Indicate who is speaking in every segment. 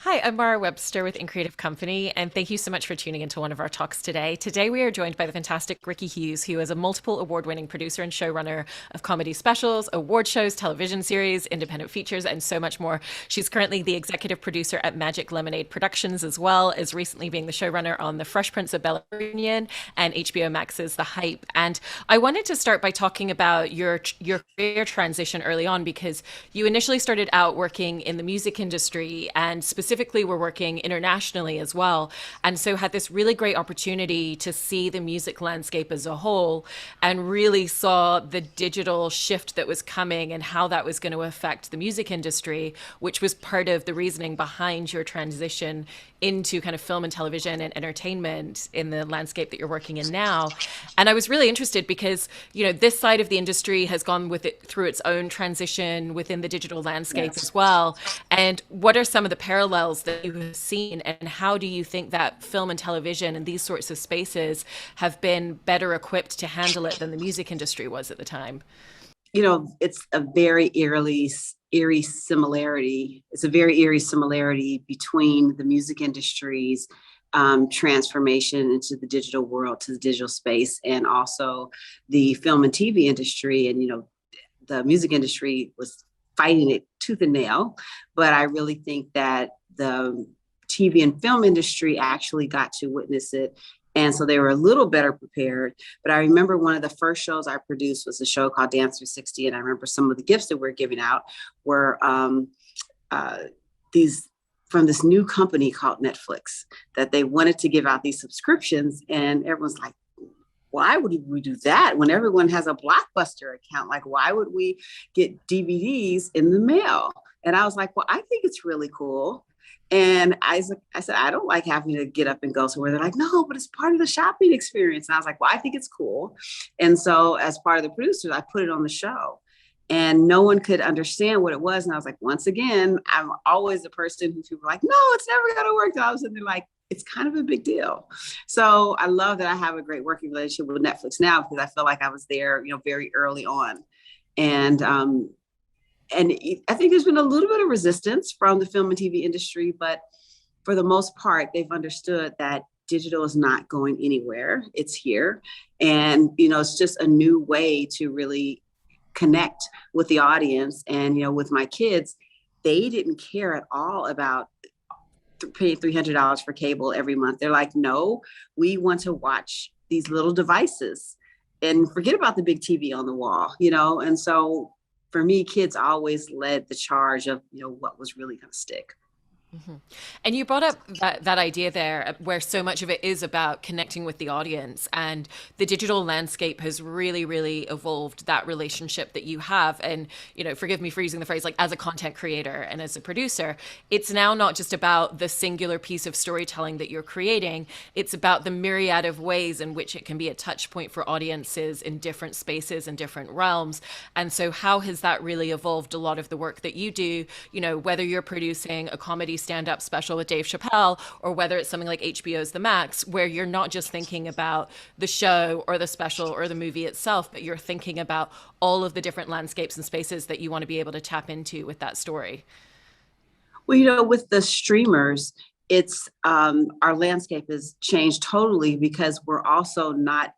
Speaker 1: Hi, I'm Mara Webster with In Creative Company, and thank you so much for tuning into one of our talks today. Today, we are joined by the fantastic Rikki Hughes, who is a multiple award-winning producer and showrunner of comedy specials, award shows, television series, independent features, and so much more. She's currently the executive producer at Magic Lemonade Productions, as well as recently being the showrunner on The Fresh Prince of Bel-Air Reunion and HBO Max's The Hype. And I wanted to start by talking about your career transition early on because you initially started out working in the music industry and specifically were working internationally as well. And so had this really great opportunity to see the music landscape as a whole and really saw the digital shift that was coming and how that was going to affect the music industry, which was part of the reasoning behind your transition into kind of film and television and entertainment in the landscape that you're working in now. And I was really interested because, this side of the industry has gone with it through its own transition within the digital landscape
Speaker 2: Yes.
Speaker 1: as well. And what are some of the parallels that you have seen, and how do you think that film and television and these sorts of spaces have been better equipped to handle it than the music industry was at the time?
Speaker 2: It's a very eerie similarity. It's a very eerie similarity between the music industry's transformation into the digital world, to the digital space, and also the film and TV industry. And, the music industry was fighting it tooth and nail. But I really think that the TV and film industry actually got to witness it. And so they were a little better prepared. But I remember one of the first shows I produced was a show called Dance 360. And I remember some of the gifts that we're giving out were these from this new company called Netflix, that they wanted to give out these subscriptions. And everyone's like, why would we do that when everyone has a Blockbuster account? Like, why would we get DVDs in the mail? And I was like, well, I think it's really cool. And I said, I don't like having to get up and go somewhere. They're like, no, but it's part of the shopping experience. And I was like, well, I think it's cool. And so as part of the producers, I put it on the show. And no one could understand what it was. And I was like, once again, I'm always the person who people are like, no, it's never going to work. And all of a sudden they're like, it's kind of a big deal. So I love that I have a great working relationship with Netflix now, because I feel like I was there, very early on. And I think there's been a little bit of resistance from the film and TV industry, but for the most part, they've understood that digital is not going anywhere. It's here. And, it's just a new way to really connect with the audience. And, with my kids, they didn't care at all about paying $300 for cable every month. They're like, no, we want to watch these little devices and forget about the big TV on the wall, And so for me, kids always led the charge of, what was really going to stick.
Speaker 1: Mhm. And you brought up that idea there where so much of it is about connecting with the audience, and the digital landscape has really, really evolved that relationship that you have. And, forgive me for using the phrase, like, as a content creator and as a producer, it's now not just about the singular piece of storytelling that you're creating. It's about the myriad of ways in which it can be a touch point for audiences in different spaces and different realms. And so how has that really evolved a lot of the work that you do, whether you're producing a comedy stand-up special with Dave Chappelle, or whether it's something like HBO's The Max, where you're not just thinking about the show or the special or the movie itself, but you're thinking about all of the different landscapes and spaces that you want to be able to tap into with that story.
Speaker 2: Well, with the streamers, it's our landscape has changed totally, because we're also not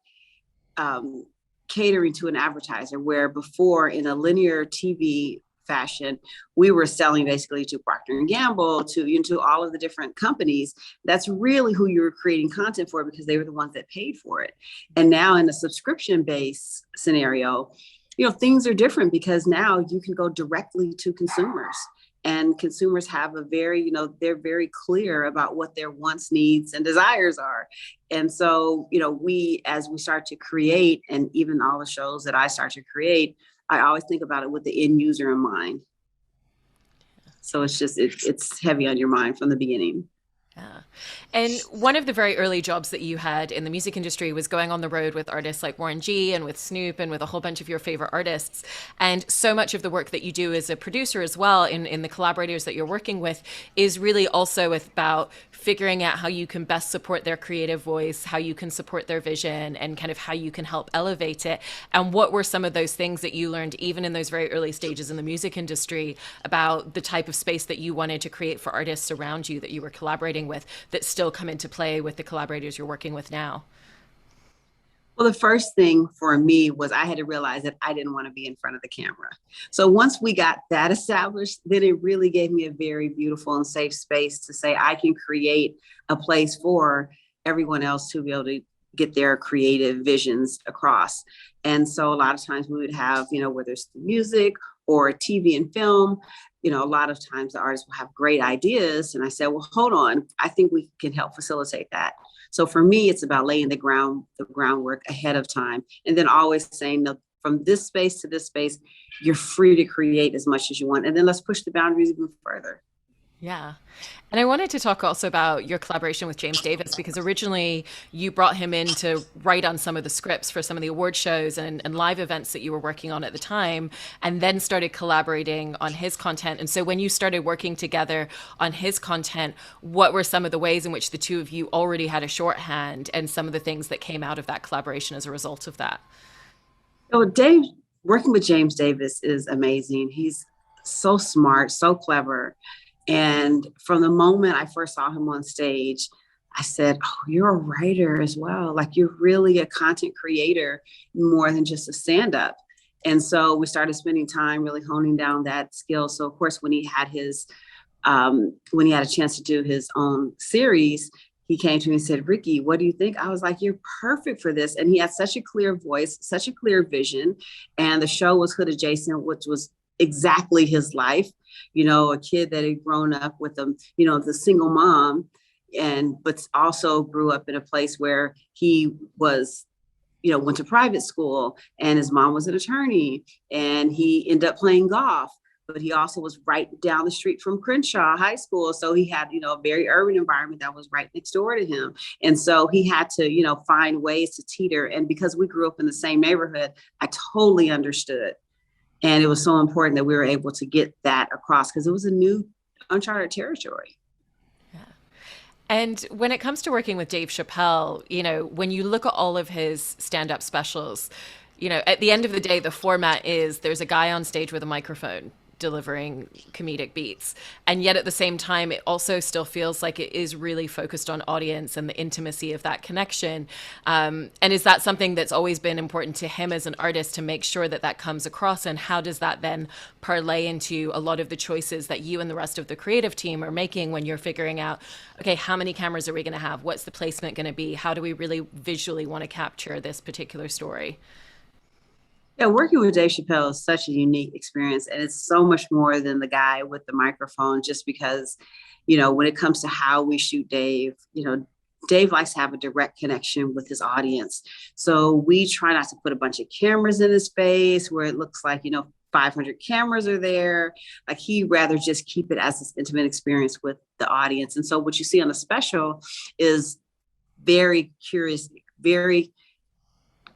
Speaker 2: catering to an advertiser, where before, in a linear TV fashion, we were selling basically to Procter and Gamble, to all of the different companies. That's really who you were creating content for, because they were the ones that paid for it. And now in a subscription based scenario, things are different, because now you can go directly to consumers. And consumers have they're very clear about what their wants, needs, and desires are. And so, as we start to create, and even all the shows that I start to create, I always think about it with the end user in mind. So it's heavy on your mind from the beginning.
Speaker 1: Yeah. And one of the very early jobs that you had in the music industry was going on the road with artists like Warren G and with Snoop and with a whole bunch of your favorite artists. And so much of the work that you do as a producer as well in the collaborators that you're working with is really also about figuring out how you can best support their creative voice, how you can support their vision, and kind of how you can help elevate it. And what were some of those things that you learned even in those very early stages in the music industry about the type of space that you wanted to create for artists around you that you were collaborating with that still come into play with the collaborators you're working with now?
Speaker 2: Well, the first thing for me was I had to realize that I didn't want to be in front of the camera. So once we got that established, then it really gave me a very beautiful and safe space to say I can create a place for everyone else to be able to get their creative visions across. And so a lot of times we would have, whether it's music or TV and film, a lot of times the artists will have great ideas. And I said, well, hold on, I think we can help facilitate that. So for me, it's about laying the groundwork ahead of time, and then always saying, no, from this space to this space, you're free to create as much as you want. And then let's push the boundaries even further.
Speaker 1: Yeah. And I wanted to talk also about your collaboration with James Davis, because originally you brought him in to write on some of the scripts for some of the award shows and live events that you were working on at the time, and then started collaborating on his content. And so when you started working together on his content, what were some of the ways in which the two of you already had a shorthand and some of the things that came out of that collaboration as a result of that?
Speaker 2: So working with James Davis is amazing. He's so smart, so clever. And from the moment I first saw him on stage, I said, oh, you're a writer as well. Like, you're really a content creator more than just a stand-up. And so we started spending time really honing down that skill. So of course, when he had a chance to do his own series, he came to me and said, Rikki, what do you think? I was like, you're perfect for this. And he had such a clear voice, such a clear vision. And the show was hood adjacent, which was exactly his life. A kid that had grown up with the single mom, but also grew up in a place where he was, went to private school, and his mom was an attorney, and he ended up playing golf. But he also was right down the street from Crenshaw High School. So he had, a very urban environment that was right next door to him. And so he had to, find ways to teeter. And because we grew up in the same neighborhood, I totally understood. And it was so important that we were able to get that across, because it was a new uncharted territory.
Speaker 1: Yeah. And when it comes to working with Dave Chappelle, when you look at all of his stand-up specials, at the end of the day, the format is there's a guy on stage with a microphone delivering comedic beats. And yet at the same time, it also still feels like it is really focused on audience and the intimacy of that connection. And is that something that's always been important to him as an artist to make sure that that comes across? And how does that then parlay into a lot of the choices that you and the rest of the creative team are making when you're figuring out, okay, how many cameras are we going to have? What's the placement going to be? How do we really visually want to capture this particular story?
Speaker 2: Yeah, working with Dave Chappelle is such a unique experience. And it's so much more than the guy with the microphone, just because, when it comes to how we shoot Dave, Dave likes to have a direct connection with his audience. So we try not to put a bunch of cameras in his face where it looks like, 500 cameras are there. Like, he'd rather just keep it as this intimate experience with the audience. And so what you see on the special is very curious,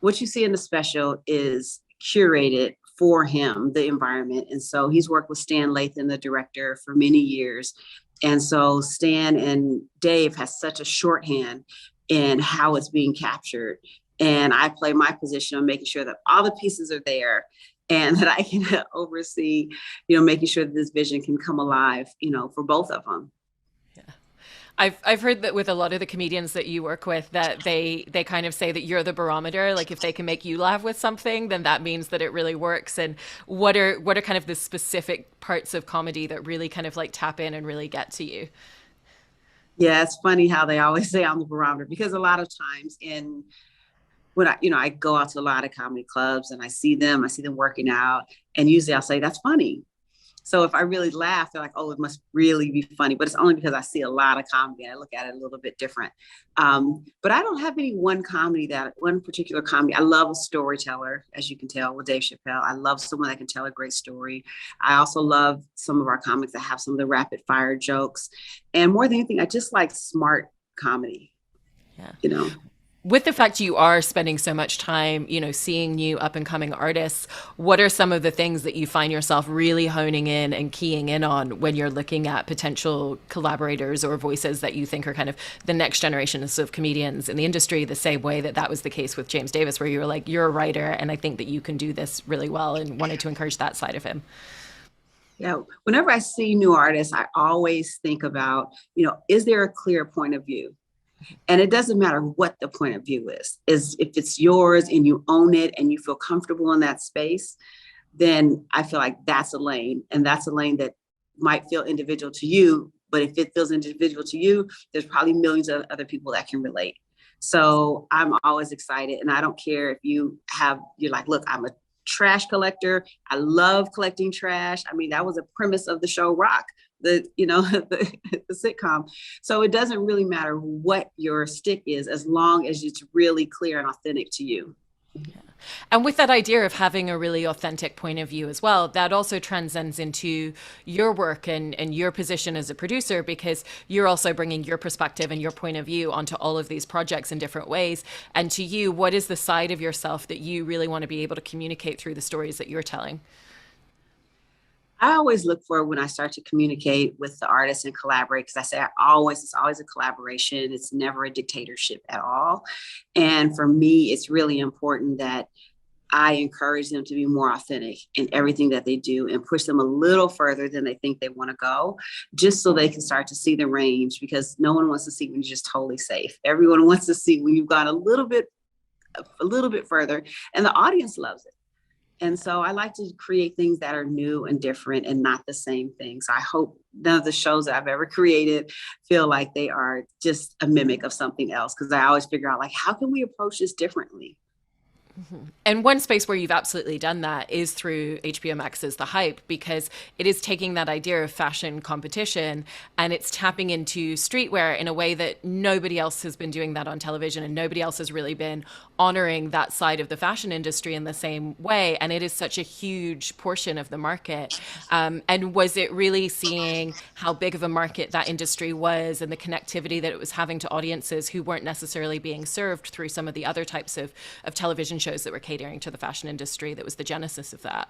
Speaker 2: what you see in the special is curated for him, the environment. And so he's worked with Stan Lathan, the director, for many years. And so Stan and Dave has such a shorthand in how it's being captured. And I play my position of making sure that all the pieces are there, and that I can oversee, making sure that this vision can come alive, for both of them.
Speaker 1: I've heard that with a lot of the comedians that you work with, that they kind of say that you're the barometer. Like, if they can make you laugh with something, then that means that it really works. And what are kind of the specific parts of comedy that really kind of like tap in and really get to you?
Speaker 2: Yeah, it's funny how they always say I'm the barometer, because a lot of times when I go out to a lot of comedy clubs and I see them working out, and usually I'll say, that's funny. So if I really laugh, they're like, oh, it must really be funny. But it's only because I see a lot of comedy. I look at it a little bit different. But I don't have any one particular comedy. I love a storyteller, as you can tell with Dave Chappelle. I love someone that can tell a great story. I also love some of our comics that have some of the rapid fire jokes. And more than anything, I just like smart comedy,
Speaker 1: Yeah.
Speaker 2: you know.
Speaker 1: With the fact you are spending so much time, seeing new up and coming artists, what are some of the things that you find yourself really honing in and keying in on when you're looking at potential collaborators or voices that you think are kind of the next generations of comedians in the industry, the same way that was the case with James Davis, where you were like, you're a writer and I think that you can do this really well, and wanted to encourage that side of him?
Speaker 2: Yeah, whenever I see new artists, I always think about, is there a clear point of view? And it doesn't matter what the point of view is if it's yours and you own it and you feel comfortable in that space, then I feel like that's a lane, and that's a lane that might feel individual to you. But if it feels individual to you, there's probably millions of other people that can relate. So I'm always excited, and I don't care if you're like, look, I'm a trash collector. I love collecting trash. I mean, that was a premise of the show Rock, the sitcom. So it doesn't really matter what your stick is, as long as it's really clear and authentic to you.
Speaker 1: And with that idea of having a really authentic point of view as well, that also transcends into your work and your position as a producer, because you're also bringing your perspective and your point of view onto all of these projects in different ways. And to you, what is the side of yourself that you really want to be able to communicate through the stories that you're telling?
Speaker 2: I always look for when I start to communicate with the artists and collaborate, because I say it's always a collaboration. It's never a dictatorship at all. And for me, it's really important that I encourage them to be more authentic in everything that they do and push them a little further than they think they want to go, just so they can start to see the range, because no one wants to see when you're just totally safe. Everyone wants to see when you've gone a little bit further, and the audience loves it. And so I like to create things that are new and different and not the same thing. So I hope none of the shows that I've ever created feel like they are just a mimic of something else, because I always figure out, like, how can we approach this differently?
Speaker 1: And one space where you've absolutely done that is through HBO Max's The Hype, because it is taking that idea of fashion competition and it's tapping into streetwear in a way that nobody else has been doing that on television, and nobody else has really been honoring that side of the fashion industry in the same way. And it is such a huge portion of the market. And was it really seeing how big of a market that industry was and the connectivity that it was having to audiences who weren't necessarily being served through some of the other types of television shows that were catering to the fashion industry that was the genesis of that?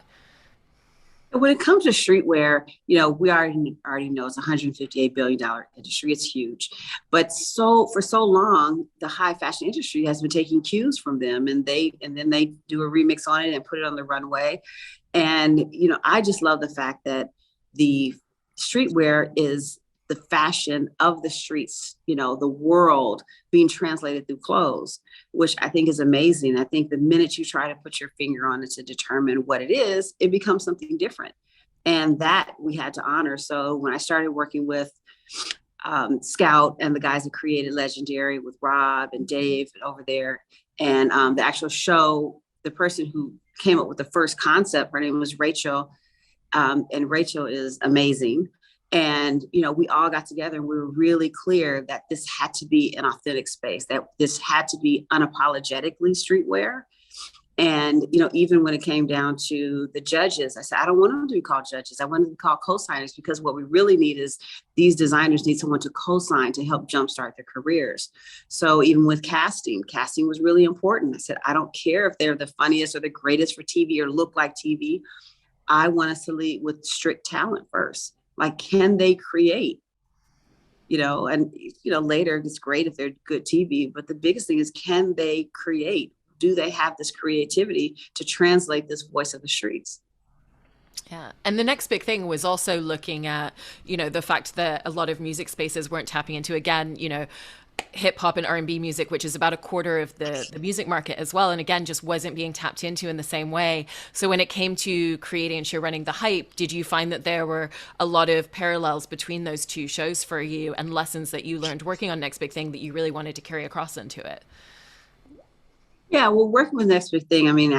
Speaker 2: When it comes to streetwear, we already know it's a $158 billion industry. It's huge. But for so long, the high fashion industry has been taking cues from them, and then they do a remix on it and put it on the runway. And, I just love the fact that the streetwear is the fashion of the streets, the world being translated through clothes, which I think is amazing. I think the minute you try to put your finger on it to determine what it is, it becomes something different. And that we had to honor. So when I started working with Scout and the guys that created Legendary with Rob and Dave over there, and the actual show, the person who came up with the first concept, her name was Rachel. And Rachel is amazing. And, we all got together and we were really clear that this had to be an authentic space, that this had to be unapologetically streetwear. And, even when it came down to the judges, I said, I don't want them to be called judges. I want them to be called co-signers, because what we really need is these designers need someone to co-sign to help jumpstart their careers. So even with casting was really important. I said, I don't care if they're the funniest or the greatest for TV or look like TV. I want us to lead with strict talent first. Like, can they create? And later it's great if they're good TV, but the biggest thing is, can they create? Do they have this creativity to translate this voice of the streets?
Speaker 1: Yeah. And the next big thing was also looking at, the fact that a lot of music spaces weren't tapping into, again, hip hop and R&B music, which is about a quarter of the music market as well. And again, just wasn't being tapped into in the same way. So when it came to creating and show running The Hype, did you find that there were a lot of parallels between those two shows for you, and lessons that you learned working on Next Big Thing that you really wanted to carry across into it?
Speaker 2: Yeah, well, working with Next Big Thing, I mean,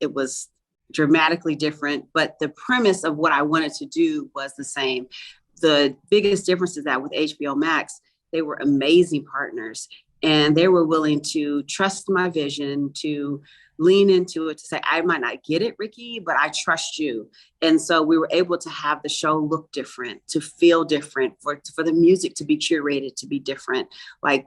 Speaker 2: it was dramatically different, but the premise of what I wanted to do was the same. The biggest difference is that with HBO Max, they were amazing partners and they were willing to trust my vision, to lean into it, to say, I might not get it, Rikki, but I trust you. And so we were able to have the show look different, to feel different, for the music to be curated, to be different. Like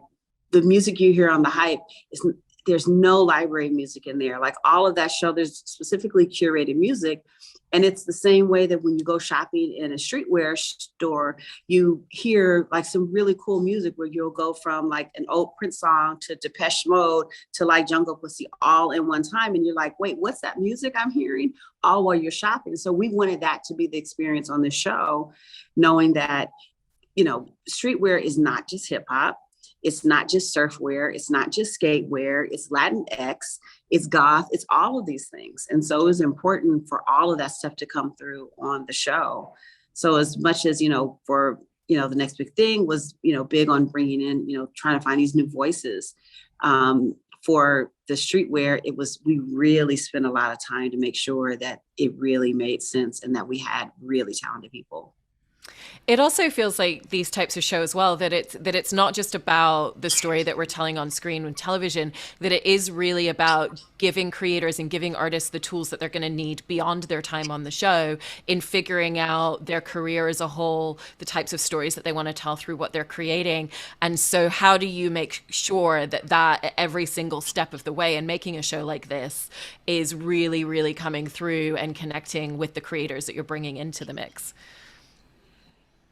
Speaker 2: the music you hear on The Hype is, there's no library music in there. Like all of that show, there's specifically curated music. And it's the same way that when you go shopping in a streetwear store, you hear like some really cool music where you'll go from like an old Prince song to Depeche Mode to like Jungle Pussy all in one time. And you're like, wait, what's that music I'm hearing? All while you're shopping. So we wanted that to be the experience on the show, knowing that, you know, streetwear is not just hip hop. It's not just surfwear. It's not just skatewear. It's Latinx. It's goth. It's all of these things. And so it was important for all of that stuff to come through on the show. So as much as, you know, for, you know, the next big thing was, you know, big on bringing in, you know, trying to find these new voices. For the streetwear, we really spent a lot of time to make sure that it really made sense and that we had really talented people.
Speaker 1: It also feels like these types of shows, well, that it's not just about the story that we're telling on screen and television, that it is really about giving creators and giving artists the tools that they're going to need beyond their time on the show in figuring out their career as a whole, the types of stories that they want to tell through what they're creating. And so how do you make sure that every single step of the way in making a show like this is really, really coming through and connecting with the creators that you're bringing into the mix?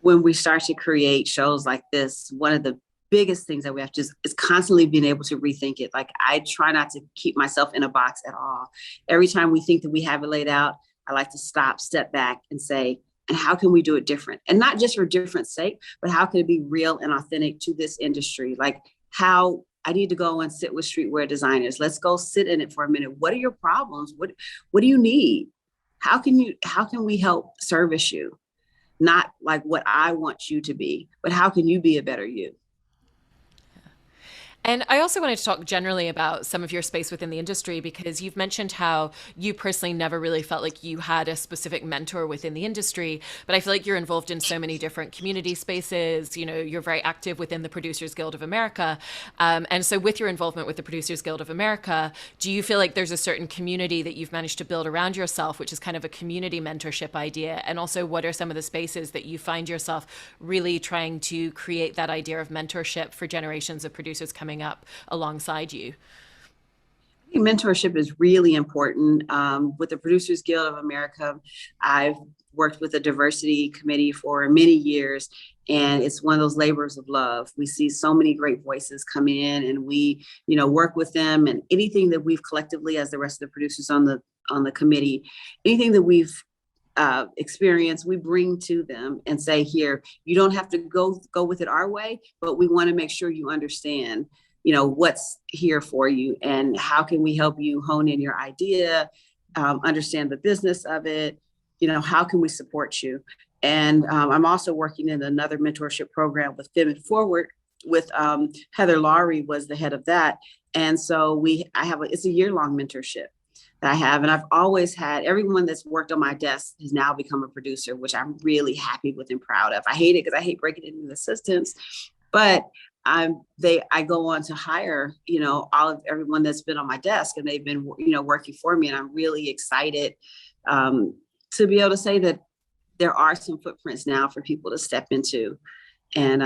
Speaker 2: When we start to create shows like this, one of the biggest things that we have to do is constantly being able to rethink it. Like I try not to keep myself in a box at all. Every time we think that we have it laid out, I like to stop, step back and say, and how can we do it different? And not just for different sake, but how can it be real and authentic to this industry? Like how I need to go and sit with streetwear designers. Let's go sit in it for a minute. What are your problems? What do you need? How can we help service you? Not like what I want you to be, but how can you be a better you?
Speaker 1: And I also wanted to talk generally about some of your space within the industry, because you've mentioned how you personally never really felt like you had a specific mentor within the industry, but I feel like you're involved in so many different community spaces. You know, you're very active within the Producers Guild of America. And so with your involvement with the Producers Guild of America, do you feel like there's a certain community that you've managed to build around yourself, which is kind of a community mentorship idea? And also, what are some of the spaces that you find yourself really trying to create that idea of mentorship for generations of producers coming up alongside you?
Speaker 2: I think mentorship is really important. With the Producers Guild of America, I've worked with the diversity committee for many years, and it's one of those labors of love. We see so many great voices come in, and we, you know, work with them. And anything that we've collectively, as the rest of the producers on the committee, anything that we've experience, we bring to them and say, here, you don't have to go with it our way, but we want to make sure you understand, you know, what's here for you and how can we help you hone in your idea, understand the business of it, you know, how can we support you? And I'm also working in another mentorship program with Women Forward with Heather Laurie was the head of that. And so it's a year-long mentorship that I have. And I've always had everyone that's worked on my desk has now become a producer, which I'm really happy with and proud of. I hate it because I hate breaking it into assistants, but I go on to hire, you know, everyone that's been on my desk, and they've been, you know, working for me. And I'm really excited to be able to say that there are some footprints now for people to step into. And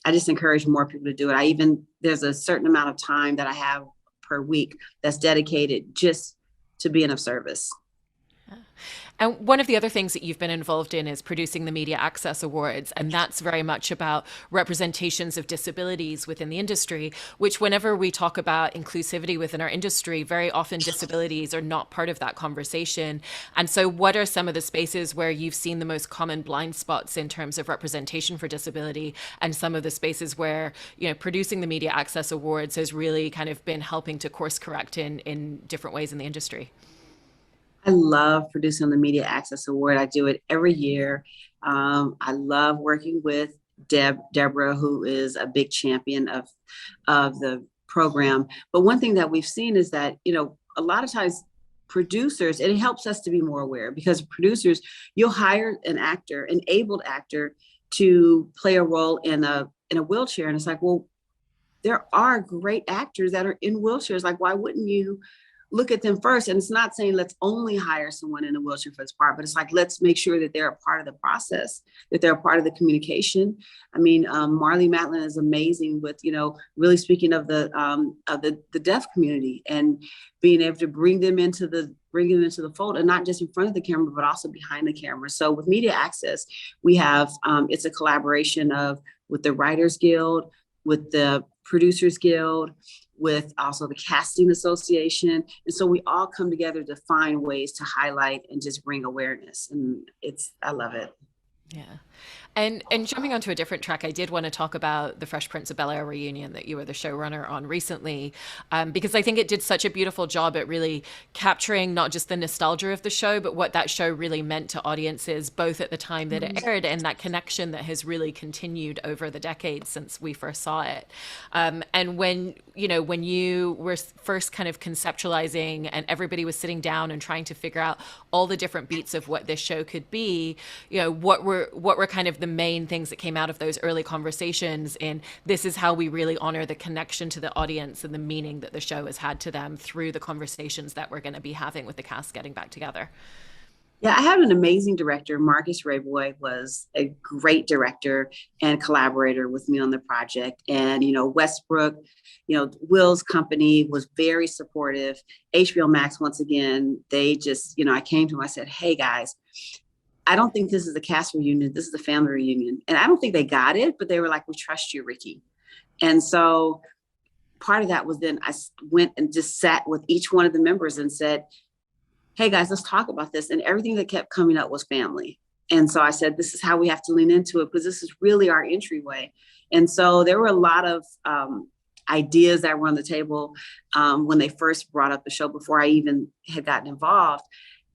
Speaker 2: I just encourage more people to do it. There's a certain amount of time that I have per week that's dedicated just to being of service.
Speaker 1: And one of the other things that you've been involved in is producing the Media Access Awards. And that's very much about representations of disabilities within the industry, which whenever we talk about inclusivity within our industry, very often disabilities are not part of that conversation. And so what are some of the spaces where you've seen the most common blind spots in terms of representation for disability, and some of the spaces where, you know, producing the Media Access Awards has really kind of been helping to course correct in different ways in the industry?
Speaker 2: I love producing the Media Access Award. I do it every year. I love working with Deborah, who is a big champion of the program. But one thing that we've seen is that, you know, a lot of times producers, and it helps us to be more aware, because producers, you'll hire an actor, an abled actor, to play a role in a wheelchair, and it's like, well, there are great actors that are in wheelchairs. Like, why wouldn't you look at them first? And it's not saying let's only hire someone in a wheelchair for this part, but it's like, let's make sure that they're a part of the process, that they're a part of the communication. I mean, Marley Matlin is amazing with, really speaking of the deaf community, and being able to bring them into the fold, and not just in front of the camera, but also behind the camera. So with Media Access, we have, it's a collaboration with the Writers Guild, with the Producers Guild, with also the Casting Association. And so we all come together to find ways to highlight and just bring awareness. And I love it.
Speaker 1: Yeah. And jumping onto a different track, I did want to talk about the Fresh Prince of Bel-Air reunion that you were the showrunner on recently, because I think it did such a beautiful job at really capturing not just the nostalgia of the show, but what that show really meant to audiences, both at the time that it aired and that connection that has really continued over the decades since we first saw it. And when you were first kind of conceptualizing, and everybody was sitting down and trying to figure out all the different beats of what this show could be, what were kind of the main things that came out of those early conversations, and this is how we really honor the connection to the audience and the meaning that the show has had to them through the conversations that we're going to be having with the cast getting back together.
Speaker 2: Yeah, I have an amazing director. Marcus Rayboy was a great director and collaborator with me on the project. And, Westbrook, Will's company was very supportive. HBO Max, once again, they just, I came to them, I said, hey guys, I don't think this is a cast reunion. This is a family reunion. And I don't think they got it, but they were like, we trust you, Rikki. And so part of that was, then I went and just sat with each one of the members and said, hey guys, let's talk about this. And everything that kept coming up was family. And so I said, this is how we have to lean into it, because this is really our entryway. And so there were a lot of ideas that were on the table when they first brought up the show, before I even had gotten involved.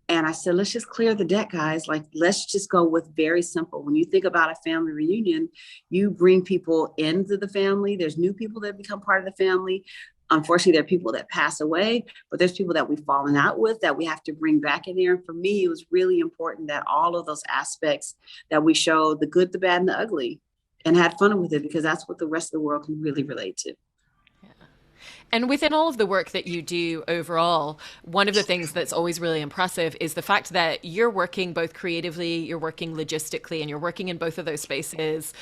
Speaker 2: And I said, let's just clear the deck, guys. Like, let's just go with very simple. When you think about a family reunion, you bring people into the family. There's new people that become part of the family. Unfortunately, there are people that pass away, but there's people that we've fallen out with that we have to bring back in there. And for me, it was really important that all of those aspects, that we show the good, the bad, and the ugly, and had fun with it, because that's what the rest of the world can really relate to.
Speaker 1: And within all of the work that you do overall, one of the things that's always really impressive is the fact that you're working both creatively, you're working logistically, and you're working in both of those spaces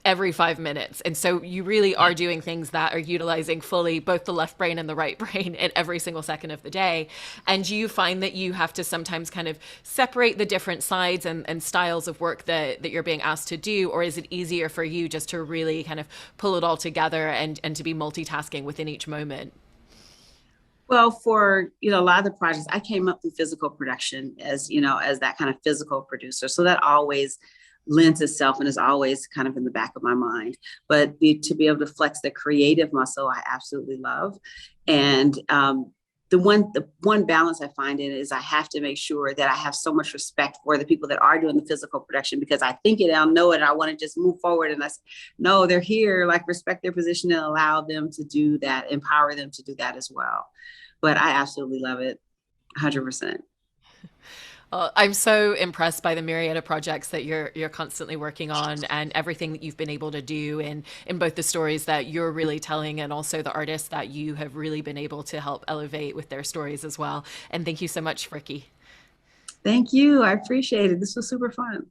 Speaker 1: every 5 minutes. And so you really are doing things that are utilizing fully both the left brain and the right brain at every single second of the day. And do you find that you have to sometimes kind of separate the different sides and styles of work that you're being asked to do? Or is it easier for you just to really kind of pull it all together and to be multitasking within each moment?
Speaker 2: Well, for, a lot of the projects, I came up through physical production as that kind of physical producer. So that always lends itself and is always kind of in the back of my mind. But to be able to flex the creative muscle, I absolutely love. And the one balance I find in it is I have to make sure that I have so much respect for the people that are doing the physical production, because I think it, I'll know it, and I want to just move forward. And no, they're here, like, respect their position and allow them to do that, empower them to do that as well. But I absolutely love it, 100%.
Speaker 1: I'm so impressed by the myriad of projects that you're constantly working on, and everything that you've been able to do in both the stories that you're really telling, and also the artists that you have really been able to help elevate with their stories as well. And thank you so much, Rikki.
Speaker 2: Thank you. I appreciate it. This was super fun.